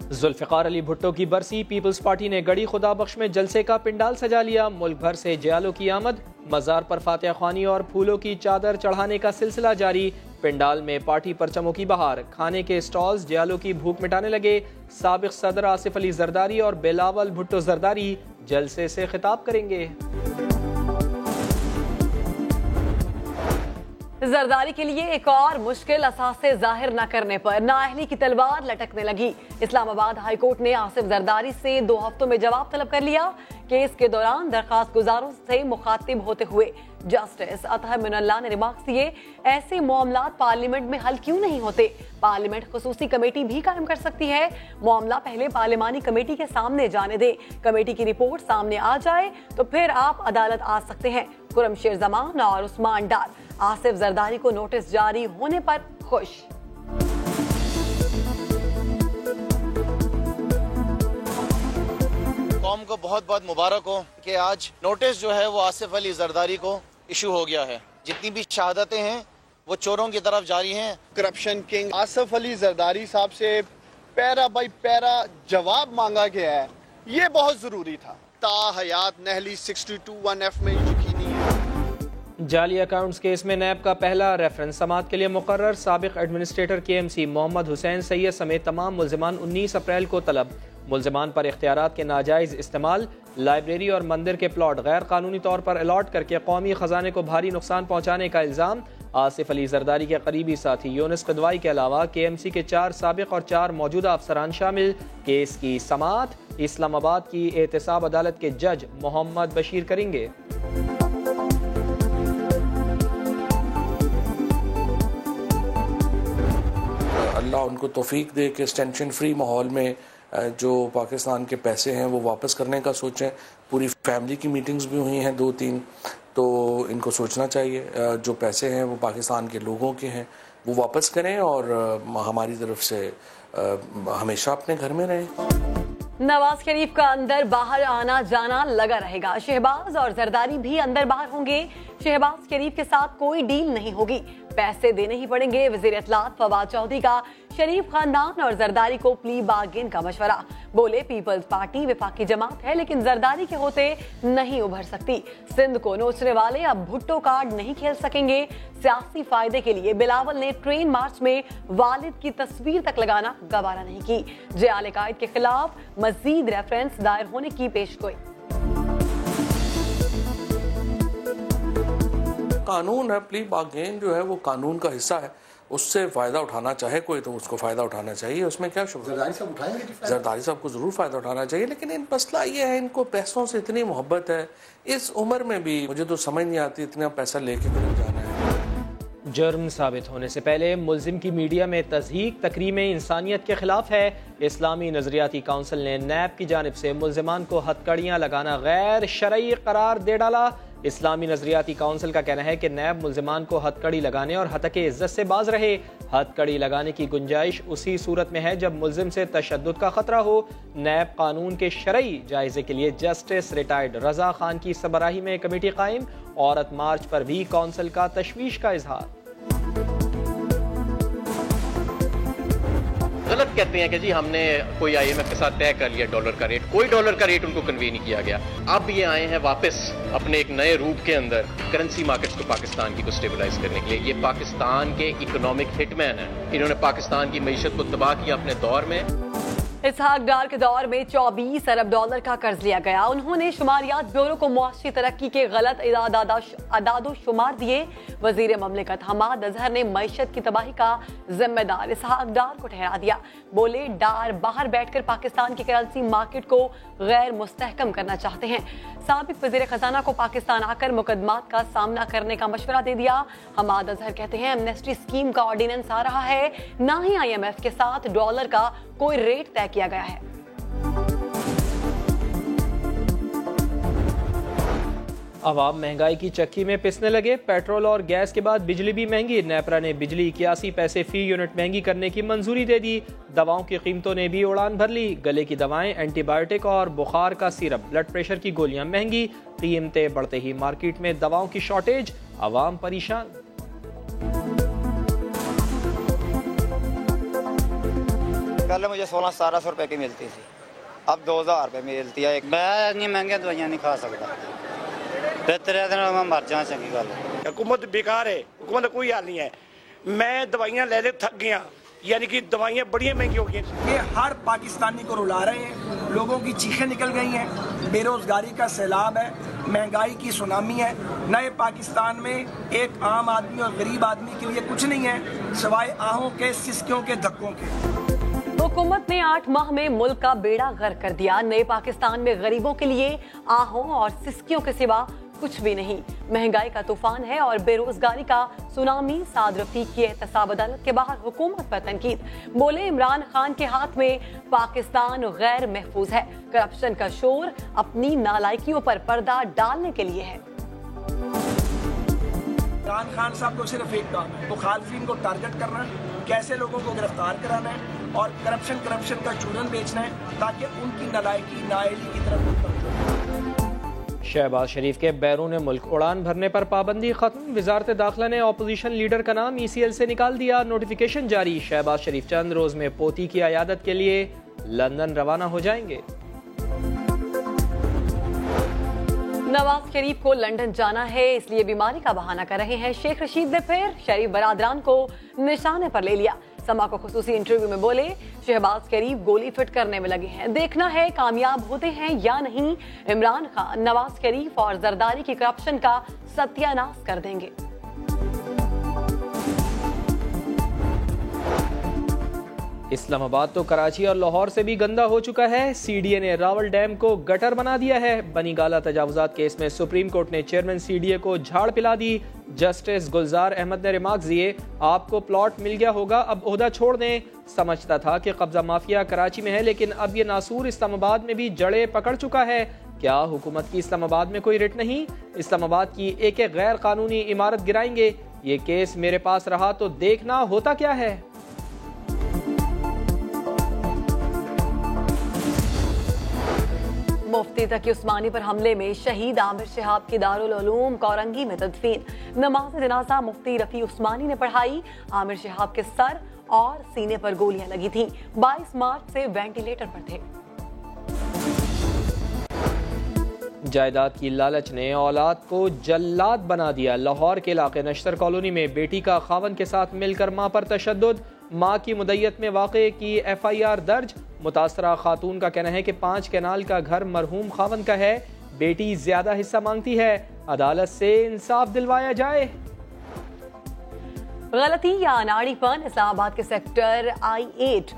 जुल्फ़िकार अली भुट्टो की बरसी, peoples party ने गड़ी खुदा बख्श में जलसे का पिंडाल सजा लिया। मुल्क भर से जयालों की आमद, मज़ार पर फातिहा ख्वानी और फूलों की चादर चढ़ाने का सिलसिला जारी। पिंडाल में पार्टी परचमों की बहार, खाने के स्टॉल्स जयालों की भूख मिटाने लगे। साबिक सदर आसिफ अली जरदारी और बिलावल भुट्टो जरदारी जलसे से खिताब करेंगे। जरदारी के लिए एक और मुश्किल असासे जाहिर न करने पर नाअहली की तलवार लटकने लगी। इस्लामाबाद हाई कोर्ट ने आसिफ जरदारी से 2 हफ्तों में जवाब तलब कर लिया। केस के दौरान दरखास्त गुजारों से मुखातिब होते हुए जस्टिस अतहर मिनल्लाह ने रिमार्क्स दिए, ऐसे मामलात पार्लियामेंट में हल क्यों नहीं होते? पार्लियामेंट खुसूसी कमेटी भी कायम कर सकती है। मामला पहले पार्लिमानी कमेटी के सामने जाने दे, कमेटी की रिपोर्ट सामने आ जाए तो फिर आप अदालत आ सकते हैं। खुर्रमशेर जमान और उस्मान डार आसिफ जरदारी को नोटिस जारी होने पर खुश। कौम को बहुत बहुत मुबारक हो कि आज नोटिस जो है वो आसिफ अली जरदारी को इशू हो गया है। जितनी भी शहादतें हैं वो चोरों की तरफ जारी हैं। करप्शन किंग आसिफ अली जरदारी साहब से पैरा बाई पैरा जवाब मांगा गया है, ये बहुत जरूरी था। ताहयात नहली 62(1)F में यकीनी है। जाली अकाउंट्स केस में नैब का पहला रेफरेंस समाअत के लिए मुकर्रर। साबिक एडमिनिस्ट्रेटर KMC मोहम्मद हुसैन सैयद समेत तमाम मुल्जिमान 19 अप्रैल को तलब। मुल्जिमान पर इख्तियारात के नाजायज़ इस्तेमाल, लाइब्रेरी और मंदिर के प्लॉट गैर कानूनी तौर पर अलॉट करके कौमी खजाने को भारी नुकसान पहुँचाने का इल्ज़ाम। आसिफ अली जरदारी के करीबी साथी यूनुस क़िदवाई के अलावा KMC के 4 साबिक और 4 मौजूदा अफसरान शामिल। केस की समाअत इस्लामाबाद की एहतसाब अदालत के जज मोहम्मद बशीर करेंगे। अल्लाह उनको तौफीक दे कि इस टेंशन फ्री माहौल में जो पाकिस्तान के पैसे हैं वो वापस करने का सोचें। पूरी फैमिली की मीटिंग्स भी हुई हैं 2-3, तो इनको सोचना चाहिए जो पैसे हैं वो पाकिस्तान के लोगों के हैं, वो वापस करें और हमारी तरफ से हमेशा अपने घर में रहें। नवाज शरीफ का अंदर बाहर आना जाना लगा रहेगा। शहबाज और जरदारी भी अंदर बाहर होंगे। शहबाज शरीफ के साथ कोई डील नहीं होगी, पैसे देने ही पड़ेंगे। वजीर इत्तलात फवाद चौधरी का शरीफ खानदान और जरदारी को प्ली बार्गेन का मशवरा। बोले, पीपल्स पार्टी विफाकी जमात है लेकिन जरदारी के होते नहीं उभर सकती। सिंध को नोचने वाले अब भुट्टो कार्ड नहीं खेल सकेंगे। सियासी फायदे के लिए बिलावल ने ट्रेन मार्च में वालिद की तस्वीर तक लगाना गवारा नहीं की। जयाल कायद के खिलाफ मजीद रेफरेंस दायर होने की पेशगोई। कानून है, प्ली बार्गेन जो है वो कानून का हिस्सा है, उससे फ़ायदा उठाना चाहे कोई तो उसको फ़ायदा उठाना चाहिए, उसमें क्या शुक्र। जरदारी साहब को ज़रूर फ़ायदा उठाना चाहिए, लेकिन इन मसला ये है, इनको पैसों से इतनी मोहब्बत है इस उम्र में भी। मुझे तो समझ नहीं आती इतना पैसा लेके कहीं जाना है। जुर्म साबित होने से पहले मुल्जिम की मीडिया में तज़हीक तकरीम इंसानियत के खिलाफ है। इस्लामी नजरियाती काउंसिल ने नैब की जानिब से मुल्जिमान को हथकड़ियाँ लगाना गैर शरई करार दे डाला। इस्लामी नजरियाती काउंसिल का कहना है कि नैब मुल्जिमान को हथकड़ी लगाने और हतके इज्जत से बाज रहे। हथकड़ी लगाने की गुंजाइश उसी सूरत में है जब मुल्जिम से तशद्दुद का खतरा हो। नैब कानून के शरई जायजे के लिए जस्टिस रिटायर्ड रजा खान की सरबराही में कमेटी कायम। औरत मार्च पर भी काउंसिल का तशवीश का इजहार। गलत कहते हैं कि जी हमने कोई IMF के साथ तय कर लिया डॉलर का रेट, कोई डॉलर का रेट उनको कन्वे नहीं किया गया। अब ये आए हैं वापस अपने एक नए रूप के अंदर करेंसी मार्केट्स को पाकिस्तान की को स्टेबलाइज करने के लिए। ये पाकिस्तान के इकोनॉमिक हिटमैन हैं, इन्होंने पाकिस्तान की मईशत को तबाह किया अपने दौर में। इसहाक डार के दौर में 24 अरब डॉलर का कर्ज लिया गया। उन्होंने शुमारियात ब्यूरो को मुआशी तरक्की के गलत अदादो शुमार दिए। वजीर ममलिकत हमाद अजहर ने मईशत की तबाही का जिम्मेदार इसहाक डार को ठहरा दिया। बोले, डार बाहर बैठकर पाकिस्तान की करेंसी मार्केट को गैर मुस्तहकम करना चाहते हैं। साबिक वजीर खजाना को पाकिस्तान आकर मुकदमात का सामना करने का मशवरा दे दिया। हमाद अजहर कहते हैं एमनेस्टी स्कीम का ऑर्डिनेंस आ रहा है, ना ही IMF के साथ डॉलर का कोई रेट तय किया गया है। अवाम महंगाई की चक्की में पिसने लगे। पेट्रोल और गैस के बाद बिजली भी महंगी। नेपरा ने बिजली 81 पैसे फी यूनिट महंगी करने की मंजूरी दे दी। दवाओं की कीमतों ने भी उड़ान भर ली। गले की दवाएं, एंटीबायोटिक और बुखार का सिरप, ब्लड प्रेशर की गोलियां महंगी। कीमतें बढ़ते ही मार्केट में दवाओं की शॉर्टेज, अवाम परेशान। पहले मुझे 1600-1700 रुपए की मिलती थी, अब 2000 रुपए मिलती है। मैं इतनी महंगी दवाइयां नहीं खा सकता, बेहतर है मैं मर जाऊं। चंगी गल हुकूमत बेकार है, हुकूमत का कोई हाल नहीं है। मैं दवाइयां ले थक गया, यानी कि दवाइयां बड़ी महंगी हो गई। ये हर पाकिस्तानी को रुला रहे हैं, लोगों की चीखें निकल गई हैं, बेरोजगारी का सैलाब है, महंगाई की सुनामी है। नए पाकिस्तान में एक आम आदमी और गरीब आदमी के लिए कुछ नहीं है सिवाय आहों के, सिसकियों के, धक्कों के। हुकूमत ने 8 माह में मुल्क का बेड़ा गर्क कर दिया। नए पाकिस्तान में गरीबों के लिए आहों और सिसकियों के सिवा कुछ भी नहीं। महंगाई का तूफान है और बेरोजगारी का सुनामी। साद रफीक की एहतसाब अदालत के बाहर हुकूमत पर तनकीद। बोले इमरान खान के हाथ में पाकिस्तान गैर महफूज है। करप्शन का शोर अपनी नालायकियों पर पर्दा डालने के लिए है। इमरान खान साहब को सिर्फ एक काम है, मुखालफिन को टारगेट करना है, कैसे लोगों को गिरफ्तार कराना है और करप्शन का चूरन बेचना है ताकि उनकी नालायकी नाअहली की तरफ। शहबाज शरीफ के बैरून मुल्क उड़ान भरने पर पाबंदी खत्म। वजारत दाखिला ने अपोजिशन लीडर का नाम ECL से निकाल दिया। नोटिफिकेशन जारी। शहबाज शरीफ चंद रोज में पोती की अयादत के लिए लंदन रवाना हो जाएंगे। नवाज शरीफ को लंदन जाना है, इसलिए बीमारी का बहाना कर रहे हैं शेख रशीद ने फिर शरीफ बरादरान को निशाने पर ले लिया। समा को खुसूसी इंटरव्यू में बोले शहबाज शरीफ गोली फिट करने में लगे हैं, देखना है कामयाब होते हैं या नहीं। इमरान खान नवाज शरीफ और जरदारी की करप्शन का सत्यानाश कर देंगे। इस्लामाबाद तो कराची और लाहौर से भी गंदा हो चुका है। CDA ने रावल डैम को गटर बना दिया है। बनीगाला तजावुजात केस में सुप्रीम कोर्ट ने चेयरमैन CDA को झाड़ पिला दी। जस्टिस गुलजार अहमद ने रिमार्क दिए, आपको प्लॉट मिल गया होगा, अब ओहदा छोड़ दें। समझता था कि कब्जा माफिया कराची में है, लेकिन अब ये नासूर इस्लामाबाद में भी जड़े पकड़ चुका है। क्या हुकूमत की इस्लामाबाद में कोई रिट नहीं? इस्लामाबाद की एक एक गैर कानूनी इमारत गिराएंगे। ये केस मेरे पास रहा तो देखना होता क्या है। मुफ्ती तकी उस्मानी पर हमले में शहीद आमिर शहाब की दारुल उलूम कोरंगी में तदफीन। नमाज जनाजा मुफ्ती रफी उस्मानी ने पढ़ाई। आमिर शहाब के सर और सीने पर गोलियां लगी थीं। 22 मार्च से वेंटिलेटर पर थे। जायदाद की लालच ने औलाद को जल्लाद बना दिया। लाहौर के इलाके नश्तर कॉलोनी में बेटी का खावन के साथ मिलकर मां पर तशद्दुद। मां की मुद्दत में वाक़े की FIR दर्ज। मुतासरा खातून का कहना है कि 5 कैनाल का घर मरहूम खावन का है, बेटी ज्यादा हिस्सा मांगती है, अदालत से इंसाफ दिलवाया जाए। गलती या अनाड़ीपन। इस्लामाबाद के सेक्टर I8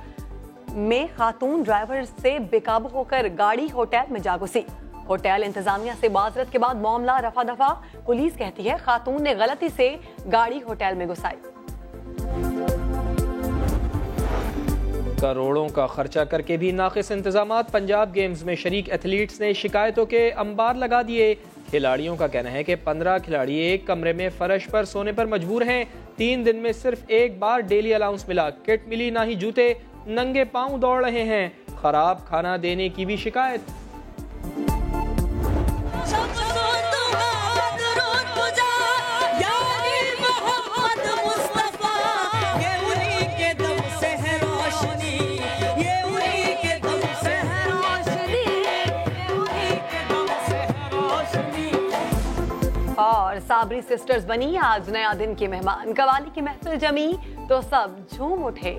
में खातून ड्राइवर से बेकाबू होकर गाड़ी होटल में जा घुसी। होटल इंतजामिया से माजरत के बाद मामला रफा दफा। पुलिस कहती है खातून ने गलती से गाड़ी होटल में घुसाई। करोड़ों का खर्चा करके भी नाक़िस इंतजामात। पंजाब गेम्स में शरीक एथलीट्स ने शिकायतों के अंबार लगा दिए। खिलाड़ियों का कहना है कि 15 खिलाड़ी एक कमरे में फर्श पर सोने पर मजबूर हैं। 3 दिन में सिर्फ एक बार डेली अलाउंस मिला, किट मिली ना ही जूते, नंगे पांव दौड़ रहे हैं। खराब खाना देने की भी शिकायत। और साबरी सिस्टर्स बनी आज नया दिन की मेहमान। कवाली की महफिल जमी तो सब झूम उठे।